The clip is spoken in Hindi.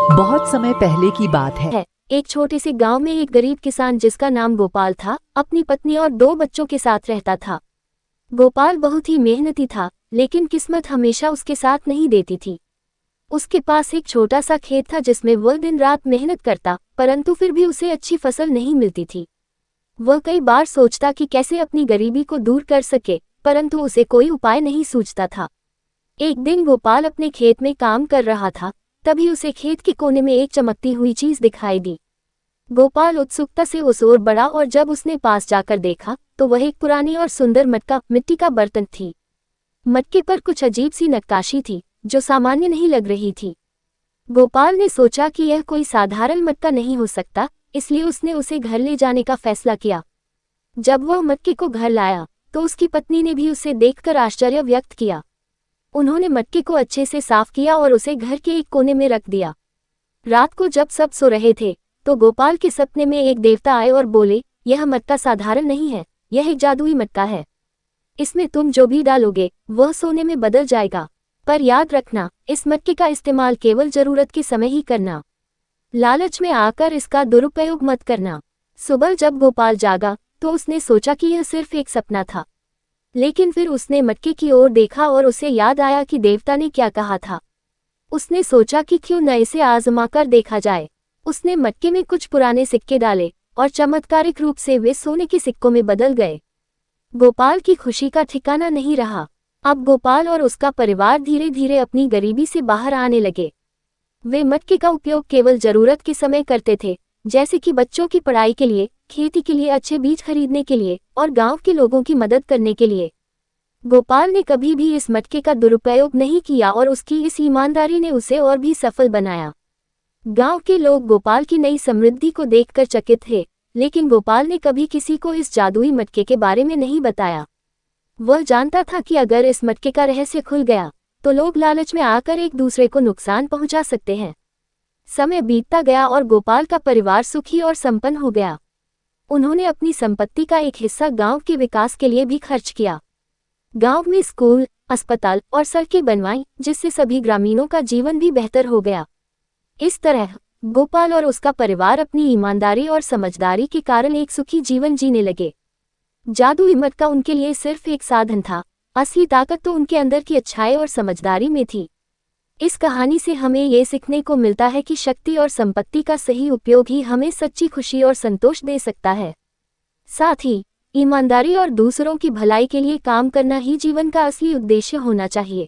बहुत समय पहले की बात है। एक छोटे से गांव में एक गरीब किसान जिसका नाम गोपाल था, अपनी पत्नी और 2 बच्चों के साथ रहता था। गोपाल बहुत ही मेहनती था, लेकिन किस्मत हमेशा उसके साथ नहीं देती थी। उसके पास एक छोटा सा खेत था जिसमें वह दिन रात मेहनत करता, परंतु फिर भी उसे अच्छी फसल नहीं मिलती थी। वह कई बार सोचता कि कैसे अपनी गरीबी को दूर कर सके, परंतु उसे कोई उपाय नहीं सूझता था। एक दिन गोपाल अपने खेत में काम कर रहा था, तभी उसे खेत के कोने में एक चमकती हुई चीज दिखाई दी। गोपाल उत्सुकता से उस ओर बढ़ा और जब उसने पास जाकर देखा तो वह एक पुरानी और सुंदर मटका मिट्टी का बर्तन थी। मटके पर कुछ अजीब सी नक्काशी थी जो सामान्य नहीं लग रही थी। गोपाल ने सोचा कि यह कोई साधारण मटका नहीं हो सकता, इसलिए उसने उसे घर ले जाने का फैसला किया। जब वह मटके को घर लाया तो उसकी पत्नी ने भी उसे देखकर आश्चर्य व्यक्त किया। उन्होंने मटके को अच्छे से साफ किया और उसे घर के एक कोने में रख दिया। रात को जब सब सो रहे थे तो गोपाल के सपने में एक देवता आए और बोले, यह मटका साधारण नहीं है, यह एक जादुई मटका है। इसमें तुम जो भी डालोगे वह सोने में बदल जाएगा, पर याद रखना इस मटके का इस्तेमाल केवल जरूरत के समय ही करना। लालच में आकर इसका दुरुपयोग मत करना। सुबह जब गोपाल जागा तो उसने सोचा कि यह सिर्फ एक सपना था, लेकिन फिर उसने मटके की ओर देखा और उसे याद आया कि देवता ने क्या कहा था। उसने सोचा कि क्यों न इसे आजमा कर देखा जाए। उसने मटके में कुछ पुराने सिक्के डाले और चमत्कारिक रूप से वे सोने के सिक्कों में बदल गए। गोपाल की खुशी का ठिकाना नहीं रहा। अब गोपाल और उसका परिवार धीरे धीरे अपनी गरीबी से बाहर आने लगे। वे मटके का उपयोग केवल जरूरत के समय करते थे, जैसे कि बच्चों की पढ़ाई के लिए, खेती के लिए अच्छे बीज खरीदने के लिए और गांव के लोगों की मदद करने के लिए। गोपाल ने कभी भी इस मटके का दुरुपयोग नहीं किया और उसकी इस ईमानदारी ने उसे और भी सफल बनाया। गांव के लोग गोपाल की नई समृद्धि को देखकर चकित थे, लेकिन गोपाल ने कभी किसी को इस जादुई मटके के बारे में नहीं बताया। वह जानता था कि अगर इस मटके का रहस्य खुल गया तो लोग लालच में आकर एक दूसरे को नुकसान पहुंचा सकते हैं। समय बीतता गया और गोपाल का परिवार सुखी और संपन्न हो गया। उन्होंने अपनी संपत्ति का एक हिस्सा गांव के विकास के लिए भी खर्च किया। गांव में स्कूल, अस्पताल और सड़कें बनवाईं, जिससे सभी ग्रामीणों का जीवन भी बेहतर हो गया। इस तरह गोपाल और उसका परिवार अपनी ईमानदारी और समझदारी के कारण एक सुखी जीवन जीने लगे। जादुई मटका उनके लिए सिर्फ एक साधन था, असली ताकत तो उनके अंदर की अच्छाई और समझदारी में थी। इस कहानी से हमें ये सीखने को मिलता है कि शक्ति और संपत्ति का सही उपयोग ही हमें सच्ची खुशी और संतोष दे सकता है। साथ ही ईमानदारी और दूसरों की भलाई के लिए काम करना ही जीवन का असली उद्देश्य होना चाहिए।